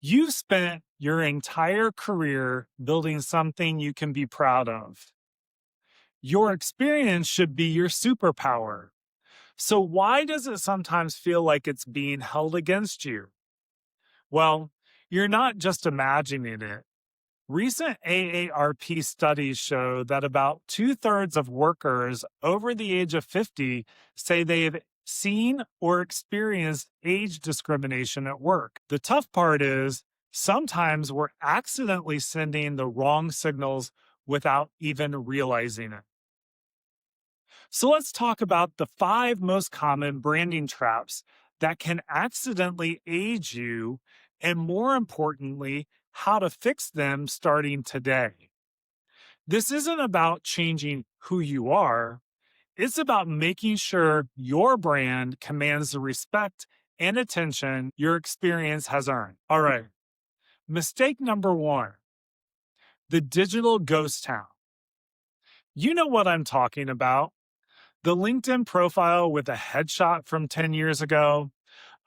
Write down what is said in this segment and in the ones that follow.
You've spent your entire career building something you can be proud of. Your experience should be your superpower. So, why does it sometimes feel like it's being held against you? Well, you're not just imagining it. Recent AARP studies show that about two-thirds of workers over the age of 50 say they've seen or experienced age discrimination at work. The tough part is sometimes we're accidentally sending the wrong signals without even realizing it. So let's talk about the five most common branding traps that can accidentally age you, and more importantly, how to fix them starting today. This isn't about changing who you are, it's about making sure your brand commands the respect and attention your experience has earned. All right, mistake number one, the digital ghost town. You know what I'm talking about. The LinkedIn profile with a headshot from 10 years ago,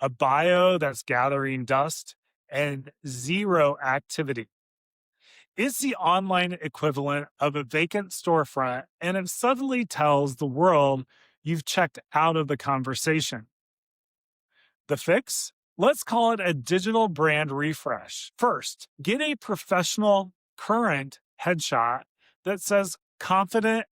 a bio that's gathering dust, and zero activity. It's the online equivalent of a vacant storefront, and it suddenly tells the world you've checked out of the conversation. The fix? Let's call it a digital brand refresh. First, get a professional, current headshot that says confident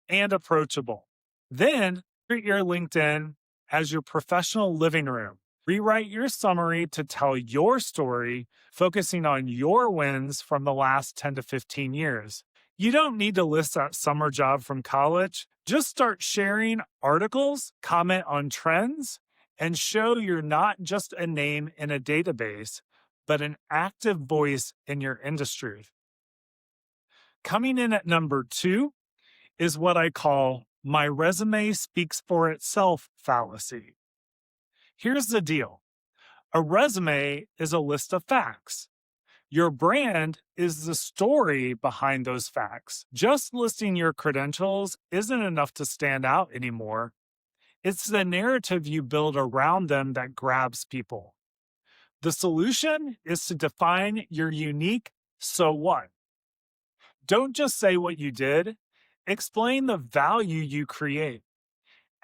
and approachable. Then, treat your LinkedIn as your professional living room. Rewrite your summary to tell your story, focusing on your wins from the last 10 to 15 years. You don't need to list that summer job from college. Just start sharing articles, comment on trends, and show you're not just a name in a database, but an active voice in your industry. Coming in at number two is what I call my resume speaks for itself fallacy. Here's the deal. A resume is a list of facts. Your brand is the story behind those facts. Just listing your credentials isn't enough to stand out anymore. It's the narrative you build around them that grabs people. The solution is to define your unique so what. Don't just say what you did, explain the value you create.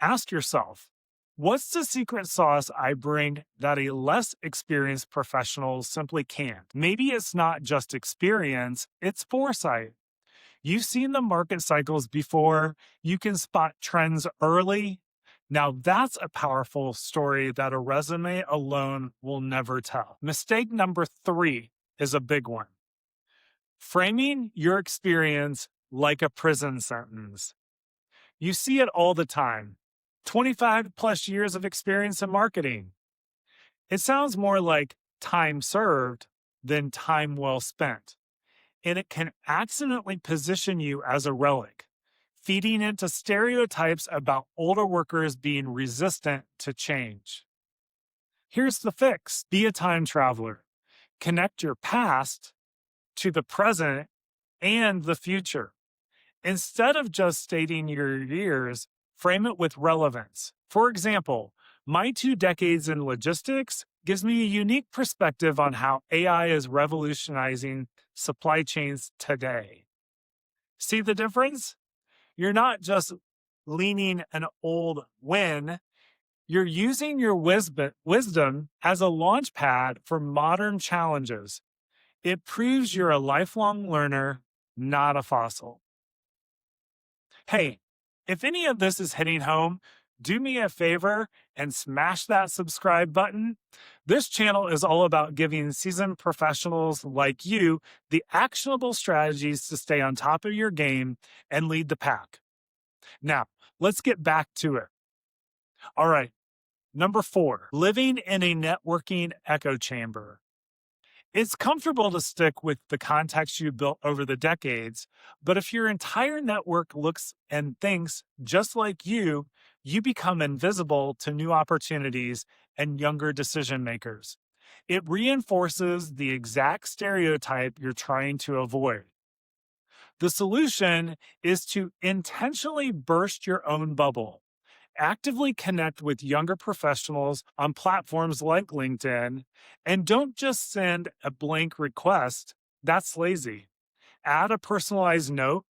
Ask yourself, what's the secret sauce I bring that a less experienced professional simply can't? Maybe it's not just experience, it's foresight. You've seen the market cycles before, you can spot trends early. Now that's a powerful story that a resume alone will never tell. Mistake number three is a big one. Framing your experience like a prison sentence. You see it all the time. 25 plus years of experience in marketing. It sounds more like time served than time well spent. And it can accidentally position you as a relic, feeding into stereotypes about older workers being resistant to change. Here's the fix. Be a time traveler. Connect your past to the present and the future. Instead of just stating your years, frame it with relevance. For example, my 2 decades in logistics gives me a unique perspective on how AI is revolutionizing supply chains today. See the difference? You're not just leaning an old win, you're using your wisdom as a launch pad for modern challenges. It proves you're a lifelong learner, not a fossil. Hey, if any of this is hitting home, do me a favor and smash that subscribe button. This channel is all about giving seasoned professionals like you the actionable strategies to stay on top of your game and lead the pack. Now, let's get back to it. All right, number 4, living in a networking echo chamber. It's comfortable to stick with the contacts you built over the decades, but if your entire network looks and thinks just like you become invisible to new opportunities and younger decision makers. It reinforces the exact stereotype you're trying to avoid. The solution is to intentionally burst your own bubble. Actively connect with younger professionals on platforms like LinkedIn, and don't just send a blank request. That's lazy. Add a personalized note,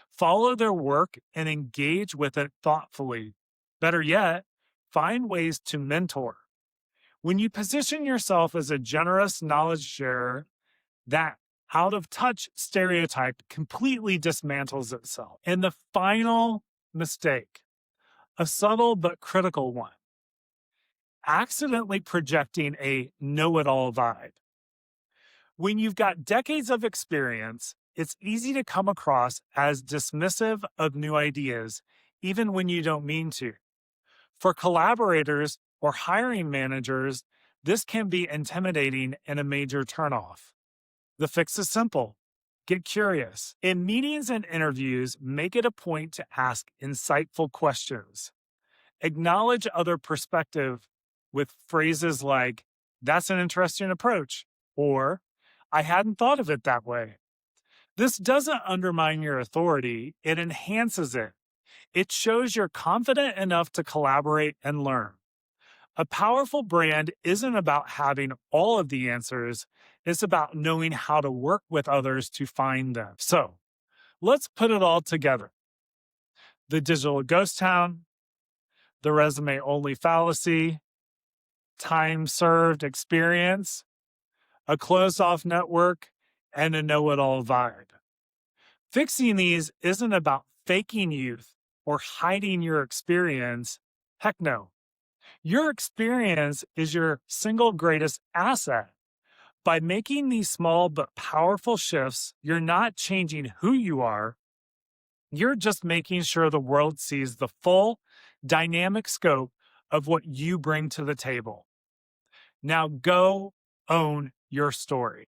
follow their work, and engage with it thoughtfully. Better yet, find ways to mentor. When you position yourself as a generous knowledge sharer, that out of touch stereotype completely dismantles itself. And the final mistake, a subtle but critical one, accidentally projecting a know it all vibe. When you've got decades of experience, it's easy to come across as dismissive of new ideas, even when you don't mean to. For collaborators or hiring managers, this can be intimidating and a major turnoff. The fix is simple. Get curious. In meetings and interviews, make it a point to ask insightful questions. Acknowledge other perspective with phrases like, "That's an interesting approach," or "I hadn't thought of it that way." This doesn't undermine your authority, it enhances it. It shows you're confident enough to collaborate and learn. A powerful brand isn't about having all of the answers, it's about knowing how to work with others to find them. So, let's put it all together. The digital ghost town, the resume only fallacy, time served experience, a closed off network, and a know it all vibe. Fixing these isn't about faking youth or hiding your experience. Heck no. Your experience is your single greatest asset. By making these small but powerful shifts, you're not changing who you are. You're just making sure the world sees the full, dynamic scope of what you bring to the table. Now go own your story.